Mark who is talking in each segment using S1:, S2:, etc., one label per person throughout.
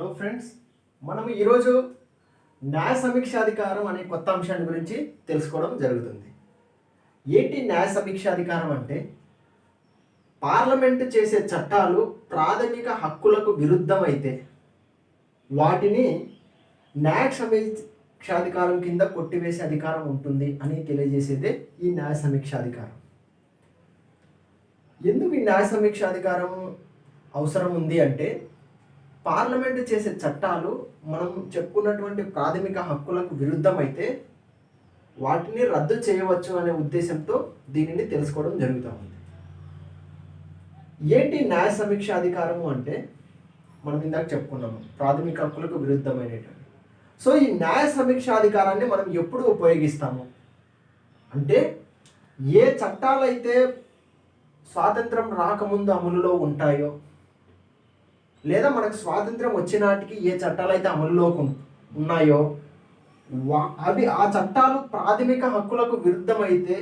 S1: Hello friends, మనం ఈరోజు న్యాయ సమీక్షాధికారం అనే కొత్త అంశాన్ని గురించి తెలుసుకోవడం జరుగుతుంది. ఏంటి న్యాయ సమీక్షాధికారం అంటే? పార్లమెంటు చేసే చట్టాలు ప్రాథమిక హక్కులకు విరుద్ధమైతే వాటిని న్యాయ సమీక్షాధికారం కింద కొట్టివేసే అధికారం ఉంటుంది అని తెలియజేసేదే ఈ న్యాయ సమీక్షాధికారం. ఎందుకు ఈ న్యాయ సమీక్షాధికారం అవసరం ఉంది అంటే, పార్లమెంటు చేసే చట్టాలు మనం చెప్పుకున్నటువంటి ప్రాథమిక హక్కులకు విరుద్ధమైతే వాటిని రద్దు చేయవచ్చు అనే ఉద్దేశంతో దీనిని తెలుసుకోవడం జరుగుతూ ఉంది. ఏంటి న్యాయ సమీక్ష అధికారము అంటే? మనం ఇందాక చెప్పుకున్నాము ప్రాథమిక హక్కులకు విరుద్ధమైనటువంటి. సో ఈ న్యాయ సమీక్ష అధికారాన్ని మనం ఎప్పుడు ఉపయోగిస్తాము అంటే, ఏ చట్టాలైతే స్వాతంత్రం రాకముందు అమలులో ఉంటాయో, లేదా మనకు స్వాతంత్రం వచ్చినాటికి ఏ చట్టాలు అయితే అమలులో ఉన్నాయో అవి ఆ చట్టాలు ప్రాథమిక హక్కులకు విరుద్ధమైతే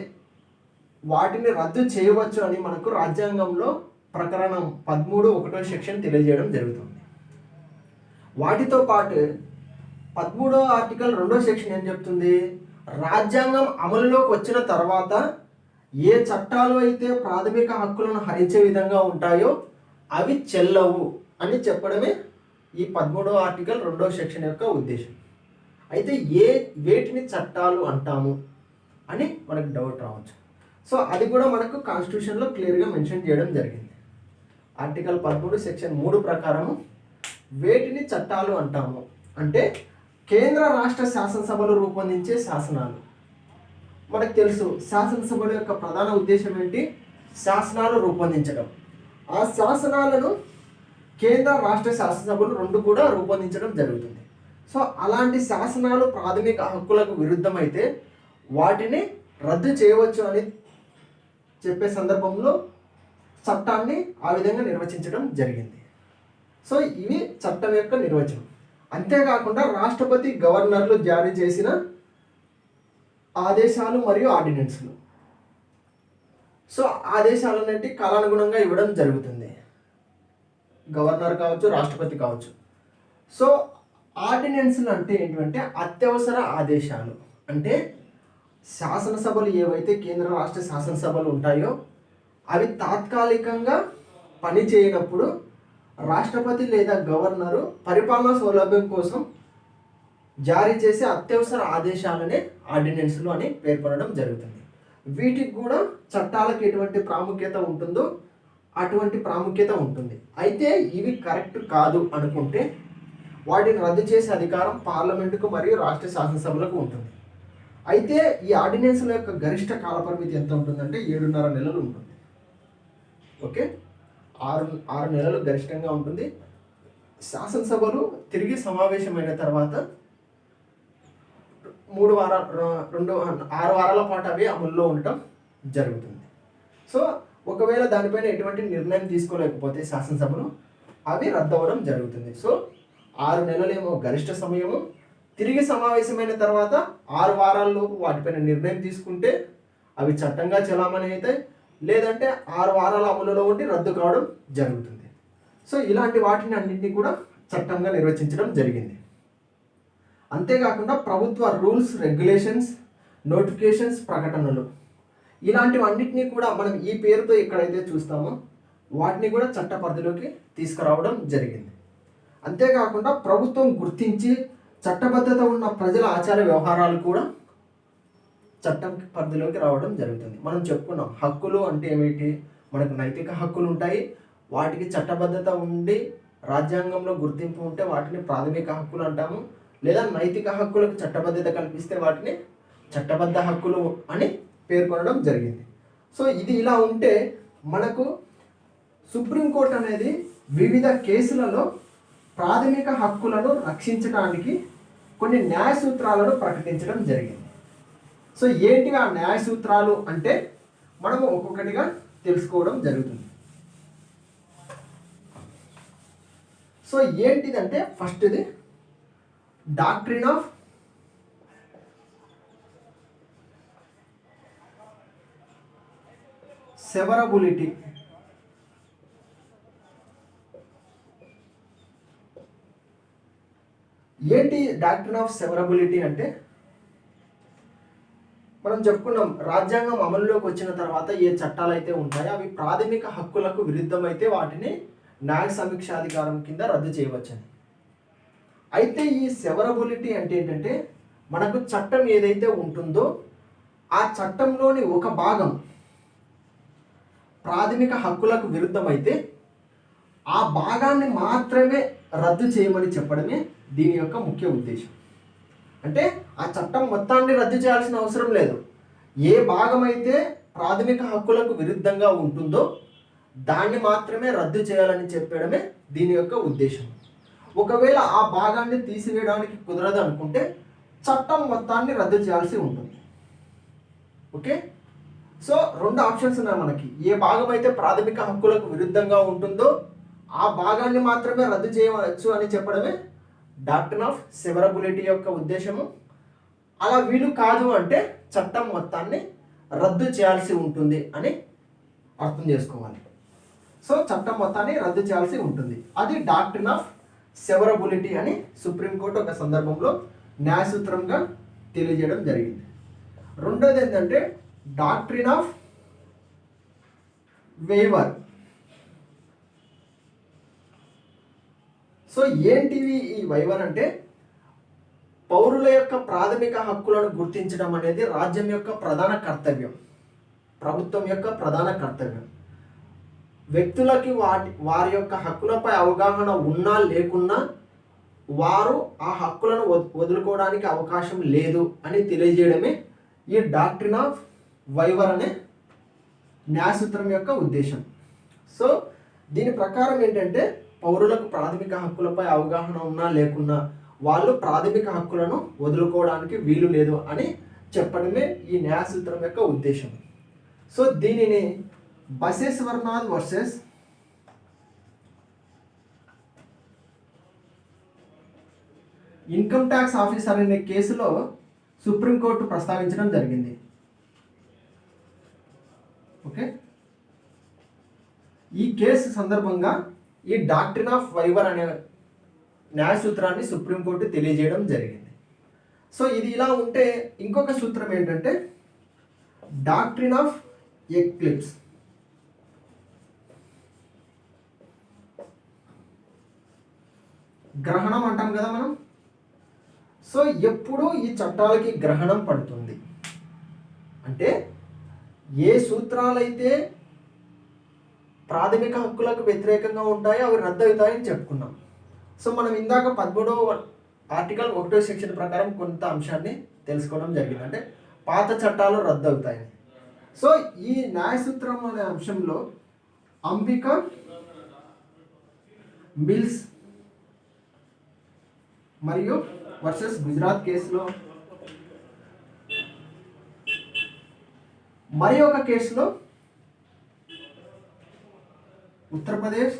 S1: వాటిని రద్దు చేయవచ్చు అని మనకు రాజ్యాంగంలో ప్రకరణం 13(1) సెక్షన్ తెలియజేయడం జరుగుతుంది. వాటితో పాటు 13వ ఆర్టికల్ 2వ సెక్షన్ ఏం చెప్తుంది? రాజ్యాంగం అమలులోకి వచ్చిన తర్వాత ఏ చట్టాలు అయితే ప్రాథమిక హక్కులను హరించే విధంగా ఉంటాయో అవి చెల్లవు అని చెప్పడమే ఈ 13వ ఆర్టికల్ 2వ సెక్షన్ యొక్క ఉద్దేశం. అయితే వేటిని చట్టాలు అంటాము అని మనకు డౌట్ రావచ్చు. సో అది కూడా మనకు కాన్స్టిట్యూషన్లో క్లియర్గా మెన్షన్ చేయడం జరిగింది. ఆర్టికల్ 13 సెక్షన్ 3 ప్రకారము వేటిని చట్టాలు అంటాము అంటే, కేంద్ర రాష్ట్ర శాసనసభలు రూపొందించే శాసనాలు. మనకు తెలుసు శాసనసభల యొక్క ప్రధాన ఉద్దేశం ఏంటి? శాసనాలు రూపొందించడం. ఆ శాసనాలను కేంద్ర రాష్ట్ర శాసనసభలు రెండు కూడా రూపొందించడం జరుగుతుంది. సో అలాంటి శాసనాలు ప్రాథమిక హక్కులకు విరుద్ధమైతే వాటిని రద్దు చేయవచ్చు అని చెప్పే సందర్భంలో చట్టాన్ని ఆ విధంగా నిర్వచించడం జరిగింది. సో ఇవి చట్టం యొక్క నిర్వచనం. అంతేకాకుండా రాష్ట్రపతి, గవర్నర్లు జారీ చేసిన ఆదేశాలు మరియు ఆర్డినెన్స్లు. సో ఆదేశాలు అనేవి కాలానుగుణంగా ఇవ్వడం జరుగుతుంది. గవర్నర్ కావచ్చు, రాష్ట్రపతి కావచ్చు. సో ఆర్డినెన్స్లు అంటే ఏంటంటే అత్యవసర ఆదేశాలు. అంటే శాసనసభలు ఏవైతే కేంద్ర రాష్ట్ర శాసనసభలు ఉంటాయో అవి తాత్కాలికంగా పని చేయనప్పుడు రాష్ట్రపతి లేదా గవర్నరు పరిపాలనా సౌలభ్యం కోసం జారీ చేసే అత్యవసర ఆదేశాలనే ఆర్డినెన్స్లు అని పేర్కొనడం జరుగుతుంది. వీటికి కూడా చట్టాలకు ఎటువంటి ప్రాముఖ్యత ఉంటుందో అటువంటి ప్రాముఖ్యత ఉంటుంది. అయితే ఇవి కరెక్ట్ కాదు అనుకుంటే వాటిని రద్దు చేసే అధికారం పార్లమెంటుకు మరియు రాష్ట్ర శాసనసభలకు ఉంటుంది. అయితే ఈ ఆర్డినెన్స్ల యొక్క గరిష్ట కాలపరిమితి ఎంత ఉంటుందంటే 7.5 నెలలు ఉంటుంది. ఓకే, 6 నెలలు గరిష్టంగా ఉంటుంది. శాసనసభలు తిరిగి సమావేశమైన తర్వాత 6 వారాల పాటు అవి అమల్లో ఉండటం జరుగుతుంది. సో ఒకవేళ దానిపైన ఎటువంటి నిర్ణయం తీసుకోలేకపోతే శాసనసభలు అవి రద్దు అవ్వడం జరుగుతుంది. సో 6 నెలలేమో గరిష్ట సమయము, తిరిగి సమావేశమైన తర్వాత 6 వారాల్లోపు వాటిపైన నిర్ణయం తీసుకుంటే అవి చట్టంగా చెలామణి అవుతాయి, లేదంటే 6 వారాల అమలులో ఉండి రద్దు కావడం జరుగుతుంది. సో ఇలాంటి వాటిని అన్నింటినీ కూడా చట్టంగా నిర్వచించడం జరిగింది. అంతేకాకుండా ప్రభుత్వ రూల్స్, రెగ్యులేషన్స్, నోటిఫికేషన్స్, ప్రకటనలు ఇలాంటివన్నిటినీ కూడా మనం ఈ పేరుతో ఎక్కడైతే చూస్తామో వాటిని కూడా చట్ట పరిధిలోకి తీసుకురావడం జరిగింది. అంతేకాకుండా ప్రభుత్వం గుర్తించి చట్టబద్ధత ఉన్న ప్రజల ఆచార వ్యవహారాలు కూడా చట్టం పరిధిలోకి రావడం జరుగుతుంది. మనం చెప్పుకున్నాం హక్కులు అంటే ఏమిటి? మనకు నైతిక హక్కులు ఉంటాయి, వాటికి చట్టబద్ధత ఉండి రాజ్యాంగంలో గుర్తింపు ఉంటే వాటిని ప్రాథమిక హక్కులు అంటాము, లేదా నైతిక హక్కులకు చట్టబద్ధత కల్పిస్తే వాటిని చట్టబద్ధ హక్కులు అని పేర్కొనడం జరిగింది. సో ఇది ఇలా ఉంటే మనకు సుప్రీంకోర్టు అనేది వివిధ కేసులలో ప్రాథమిక హక్కులను రక్షించడానికి కొన్ని న్యాయ సూత్రాలను ప్రకటించడం జరిగింది. సో ఏంటిగా న్యాయ సూత్రాలు అంటే మనము ఒక్కొక్కటిగా తెలుసుకోవడం జరుగుతుంది. సో ఏంటిదంటే ఫస్ట్ది డాక్ట్రిన్ ఆఫ్ సెవరబిలిటీ. ఏంటి డాక్ట్రిన్ ఆఫ్ సెవరబిలిటీ అంటే, మనం చెప్పుకున్నాం రాజ్యాంగం అమలులోకి వచ్చిన తర్వాత ఏ చట్టాలు అయితే ఉంటాయో అవి ప్రాథమిక హక్కులకు విరుద్ధమైతే వాటిని న్యాయ సమీక్షాధికారం కింద రద్దు చేయవచ్చని. అయితే ఈ సెవరబిలిటీ అంటే ఏంటంటే, మనకు చట్టం ఏదైతే ఉంటుందో ఆ చట్టంలోని ఒక భాగం ప్రాథమిక హక్కులకు విరుద్ధమైతే ఆ భాగాన్ని మాత్రమే రద్దు చేయమని చెప్పడమే దీని యొక్క ముఖ్య ఉద్దేశం. అంటే ఆ చట్టం మొత్తాన్ని రద్దు చేయాల్సిన అవసరం లేదు. ఏ భాగం అయితే ప్రాథమిక హక్కులకు విరుద్ధంగా ఉంటుందో దాన్ని మాత్రమే రద్దు చేయాలని చెప్పడమే దీని యొక్క ఉద్దేశం. ఒకవేళ ఆ భాగాన్ని తీసివేయడానికి కుదరదు అనుకుంటే చట్టం మొత్తాన్ని రద్దు చేయాల్సి ఉంటుంది. ఓకే, సో రెండు ఆప్షన్స్ ఉన్నాయి మనకి. ఏ భాగం అయితే ప్రాథమిక హక్కులకు విరుద్ధంగా ఉంటుందో ఆ భాగాన్ని మాత్రమే రద్దు చేయవచ్చు అని చెప్పడమే డాక్ట్రిన్ ఆఫ్ సెవరబిలిటీ యొక్క ఉద్దేశము. అలా వీలు కాదు అంటే చట్టం మొత్తాన్ని రద్దు చేయాల్సి ఉంటుంది అని అర్థం చేసుకోవాలి. సో చట్టం మొత్తాన్ని రద్దు చేయాల్సి ఉంటుంది, అది డాక్ట్రిన్ ఆఫ్ సెవరబిలిటీ అని సుప్రీంకోర్టు ఒక సందర్భంలో న్యాయసూత్రంగా తెలియజేయడం జరిగింది. రెండోది ఏంటంటే డాక్ట్రిన్ ఆఫ్ వేవర్. సో ఏంటివి ఈ వైవర్ అంటే, పౌరుల యొక్క ప్రాథమిక హక్కులను గుర్తించడం అనేది రాజ్యం యొక్క ప్రధాన కర్తవ్యం, ప్రభుత్వం యొక్క ప్రధాన కర్తవ్యం. వ్యక్తులకి వారి యొక్క హక్కులపై అవగాహన ఉన్నా లేకున్నా వారు ఆ హక్కులను వదులుకోవడానికి అవకాశం లేదు అని తెలియజేయడమే ఈ డాక్ట్రిన్ ఆఫ్ వైవర్ అనే న్యాయసూత్రం యొక్క ఉద్దేశం. సో దీని ప్రకారం ఏంటంటే, పౌరులకు ప్రాథమిక హక్కులపై అవగాహన ఉన్నా లేకున్నా వాళ్ళు ప్రాథమిక హక్కులను వదులుకోవడానికి వీలు లేదు అని చెప్పడమే ఈ న్యాయసూత్రం యొక్క ఉద్దేశం. సో దీనిని బసవేశ్వరనాథ్ వర్సెస్ ఇన్కమ్ ట్యాక్స్ ఆఫీసర్ అనే కేసులో సుప్రీంకోర్టు ప్రస్తావించడం జరిగింది. ఓకే, ఈ కేసు సందర్భంగా ఈ డాక్ట్రిన్ ఆఫ్ వైవర్ అనే న్యాయసూత్రాన్ని సుప్రీంకోర్టు తెలియజేయడం జరిగింది. సో ఇది ఇలా ఉంటే ఇంకొక సూత్రం ఏంటంటే డాక్ట్రిన్ ఆఫ్ ఎక్లిప్స్. గ్రహణం అంటాం కదా మనం. సో ఎప్పుడు ఈ చట్టాలకి గ్రహణం పడుతుంది అంటే, ఏ సూత్రాలైతే ప్రాథమిక హక్కులకు వ్యతిరేకంగా ఉంటాయో అవి రద్దు అవుతాయని చెప్పుకున్నాం. సో మనం ఇందాక 13వ ఆర్టికల్ 1వ సెక్షన్ ప్రకారం కొంత అంశాన్ని తెలుసుకోవడం జరిగింది, అంటే పాత చట్టాలు రద్దు అవుతాయని. సో ఈ న్యాయసూత్రం అనే అంశంలో అంబికా మిల్స్ మరియు వర్సెస్ గుజరాత్ కేసులో, మరి ఒక కేసులో ఉత్తరప్రదేశ్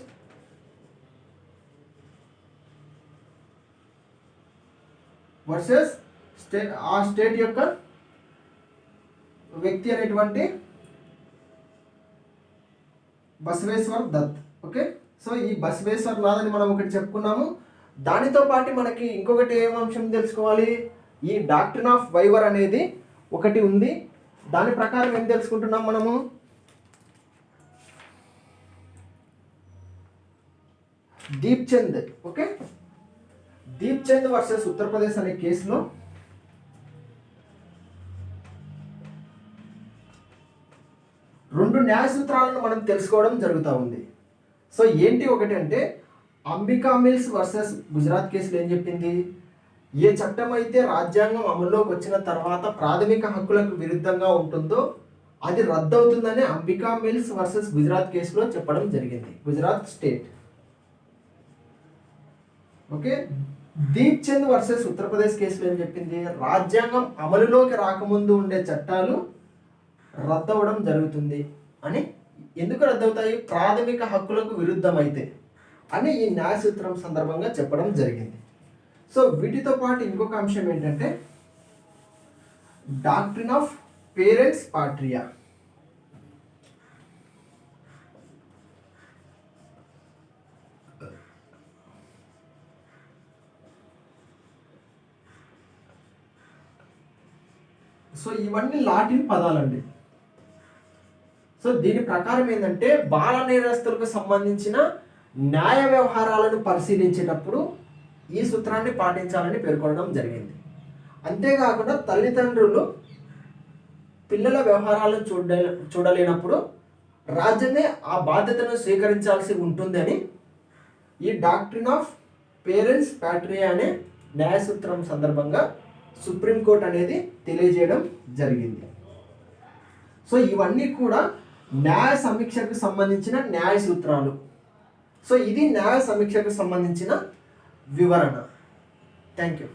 S1: వర్సెస్ ఆ స్టేట్ యొక్క వ్యక్తి అనేటువంటి బసవేశ్వర్ దత్. ఓకే, సో ఈ బసవేశ్వర్ నాథ్ అని మనం ఒకటి చెప్పుకున్నాము. దానితో పాటు మనకి ఇంకొకటి ఏం అంశం తెలుసుకోవాలి, ఈ డాక్ట్రిన్ ఆఫ్ వైవర్ అనేది ఒకటి ఉంది. దాని ప్రకారం ఏం తెలుసుకుంటున్నాం మనము, దీప్ చంద్. ఓకే, దీప్ చంద్ వర్సెస్ ఉత్తరప్రదేశ్ అనే కేసులో రెండు న్యాయ సూత్రాలను మనం తెలుసుకోవడం జరుగుతూ ఉంది. సో ఏంటి ఒకటి అంటే, అంబికా మిల్స్ వర్సెస్ గుజరాత్ కేసులో ఏం చెప్పింది, ఏ చట్టం అయితే రాజ్యాంగం అమల్లోకి వచ్చిన తర్వాత ప్రాథమిక హక్కులకు విరుద్ధంగా ఉంటుందో అది రద్దవుతుందని అంబికా మిల్స్ వర్సెస్ గుజరాత్ కేసులో చెప్పడం జరిగింది, Gujarat state. Okay, Deep Chand versus Uttar Pradesh కేసులో ఏం చెప్పింది, రాజ్యాంగం అమలులోకి రాకముందు ఉండే చట్టాలు రద్దవడం జరుగుతుంది అని. ఎందుకు రద్దవుతాయి, ప్రాథమిక హక్కులకు విరుద్ధమైతే అని ఈ న్యాయసూత్రం సందర్భంగా చెప్పడం జరిగింది. సో వీటితో పాటు ఇంకొక అంశం ఏంటంటే డాక్ట్రిన్ ఆఫ్ పేరెంట్స్ పాట్రియా. సో ఇవన్నీ లాటిన్ పదాలండి. సో దీని ప్రకారం ఏంటంటే బాల నేరస్తులకు సంబంధించిన న్యాయ వ్యవహారాలను పరిశీలించేటప్పుడు ఈ సూత్రాన్ని పాటించాలని పేర్కొనడం జరిగింది. అంతేకాకుండా తల్లిదండ్రులు పిల్లల వ్యవహారాలను చూడలేనప్పుడు రాజ్యమే ఆ బాధ్యతను స్వీకరించాల్సి ఉంటుందని ఈ డాక్ట్రిన్ ఆఫ్ పేరెంట్స్ ప్యాట్రియా అనే న్యాయ సూత్రం సందర్భంగా సుప్రీంకోర్టు అనేది తెలియజేయడం జరిగింది. సో ఇవన్నీ కూడా న్యాయ సమీక్షకు సంబంధించిన న్యాయ సూత్రాలు. సో ఇది న్యాయ సమీక్షకు సంబంధించిన వివరణ. Thank you.